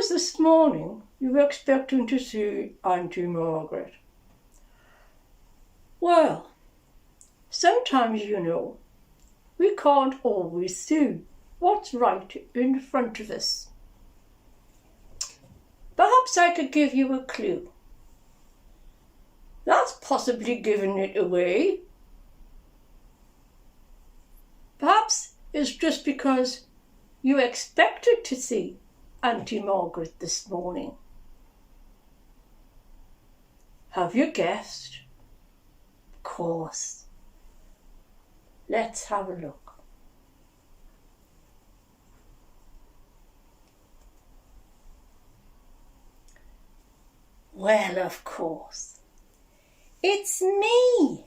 suppose this morning you were expecting to see Auntie Margaret. Well, sometimes, we can't always see what's right in front of us. Perhaps I could give you a clue. That's possibly giving it away. Perhaps it's just because you expected to see Auntie Margaret this morning. Have you guessed? Of course. Let's have a look. Well, of course. It's me.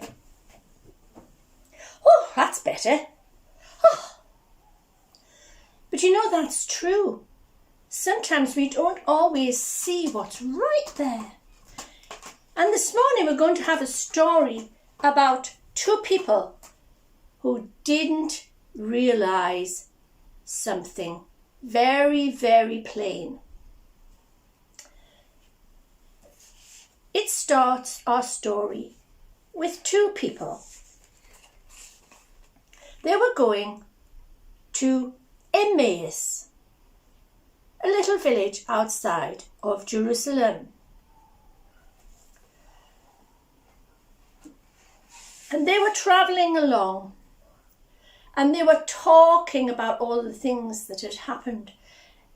Oh, that's better. Oh. But that's true. Sometimes we don't always see what's right there. And this morning we're going to have a story about two people who didn't realise something very, very plain. It starts our story with two people. They were going to Emmaeus, a little village outside of Jerusalem. And they were travelling along, and they were talking about all the things that had happened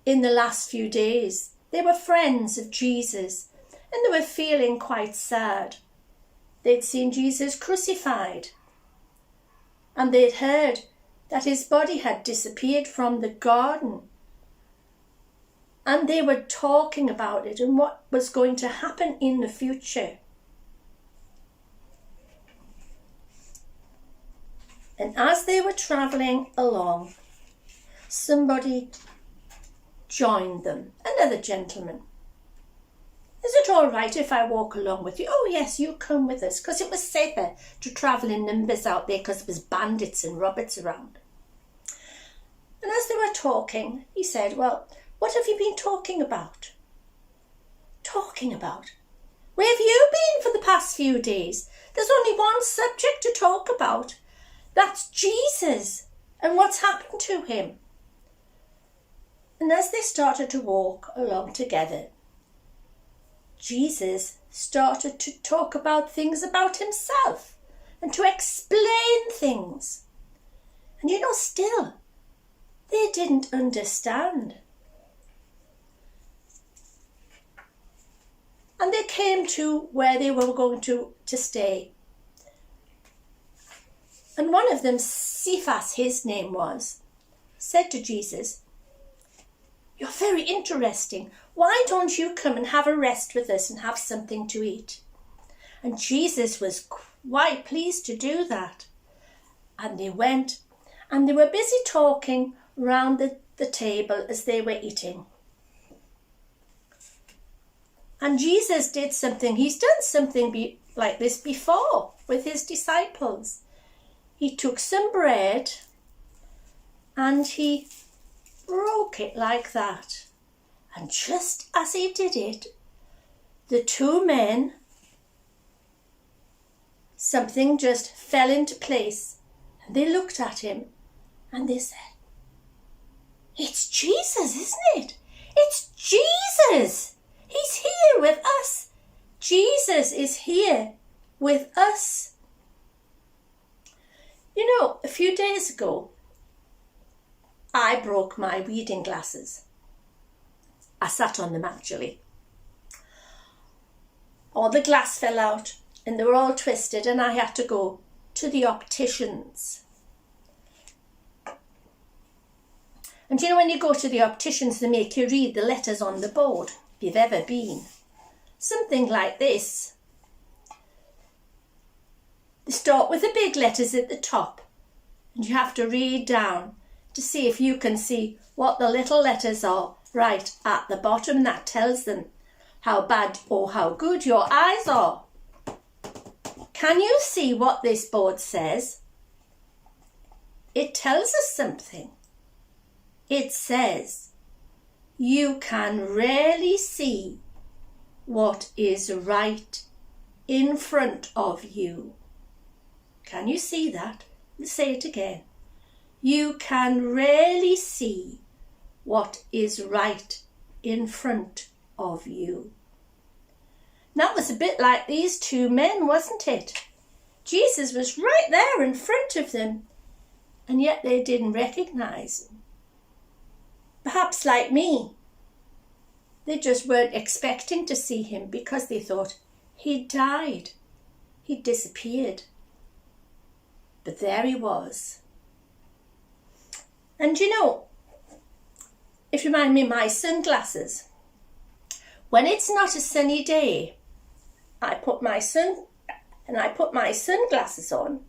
in the last few days. They were friends of Jesus, and they were feeling quite sad. They'd seen Jesus crucified, and they'd heard that his body had disappeared from the garden. And they were talking about it and what was going to happen in the future. And as they were travelling along, somebody joined them, another gentleman. Is it all right if I walk along with you? Oh yes, you come with us, because it was safer to travel in numbers out there because there was bandits and robbers around. And as they were talking, he said, well, what have you been talking about? Talking about? Where have you been for the past few days? There's only one subject to talk about. That's Jesus and what's happened to him. And as they started to walk along together, Jesus started to talk about things about himself and to explain things. And still, they didn't understand. And they came to where they were going to stay. And one of them, Cephas, his name was, said to Jesus, "You're very interesting. Why don't you come and have a rest with us and have something to eat?" And Jesus was quite pleased to do that. And they went, and they were busy talking round the table as they were eating. And Jesus did something. He's done something like this before with his disciples. He took some bread and he broke it like that. And just as he did it, the two men, something just fell into place. And they looked at him and they said, "It's Jesus, isn't it? It's Jesus! He's here with us. Jesus is here with us." A few days ago, I broke my reading glasses. I sat on them actually. All the glass fell out and they were all twisted, and I had to go to the opticians. And when you go to the opticians, they make you read the letters on the board, if you've ever been. Something like this. They start with the big letters at the top, and you have to read down to see if you can see what the little letters are right at the bottom. That tells them how bad or how good your eyes are. Can you see what this board says? It tells us something. It says, you can rarely see what is right in front of you. Can you see that? Let's say it again. You can rarely see what is right in front of you. That was a bit like these two men, wasn't it? Jesus was right there in front of them, and yet they didn't recognize him. Perhaps like me, they just weren't expecting to see him because they thought he'd died, he'd disappeared. But there he was. And you know, it reminded me of my sunglasses. When it's not a sunny day, I put my sunglasses on.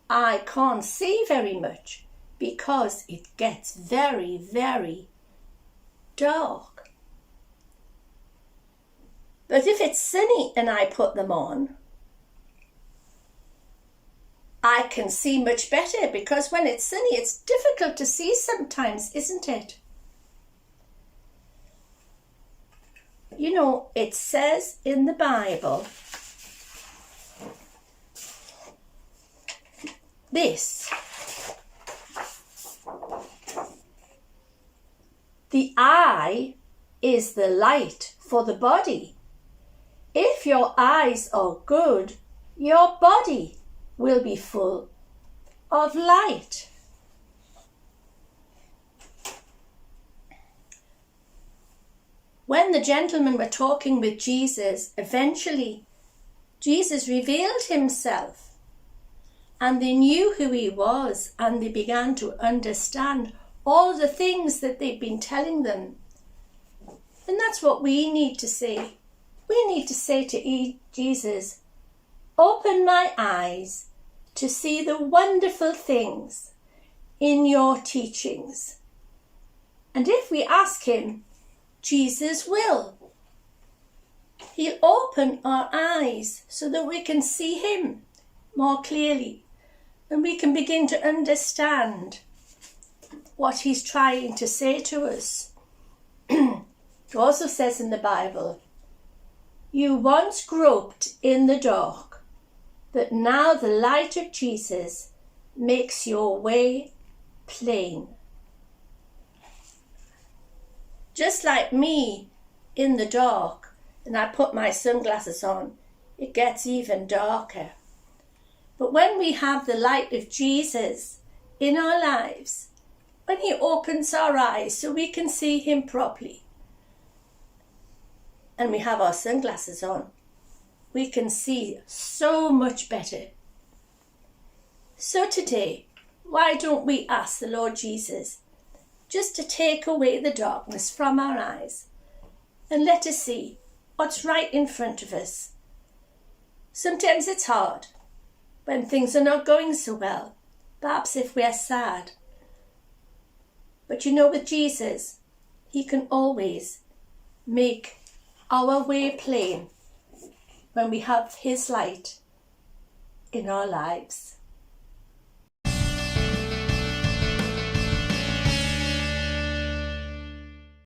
I can't see very much because it gets very, very dark. But if it's sunny and I put them on, I can see much better, because when it's sunny, it's difficult to see sometimes, isn't it? You know, it says in the Bible this: the eye is the light for the body. If your eyes are good, your body will be full of light. When the gentlemen were talking with Jesus, eventually Jesus revealed himself, and they knew who he was, and they began to understand all the things that they'd been telling them. And that's what we need to say. We need to say to Jesus, open my eyes to see the wonderful things in your teachings. And if we ask him, Jesus will. He'll open our eyes so that we can see him more clearly, and we can begin to understand what he's trying to say to us. It also says in the Bible, you once groped in the dark, but now the light of Jesus makes your way plain. Just like me in the dark, and I put my sunglasses on, it gets even darker. But when we have the light of Jesus in our lives, when he opens our eyes so we can see him properly, and we have our sunglasses on, we can see so much better. So today, why don't we ask the Lord Jesus just to take away the darkness from our eyes and let us see what's right in front of us. Sometimes it's hard when things are not going so well, perhaps if we're sad. But you know, with Jesus, he can always make our way plain when we have his light in our lives.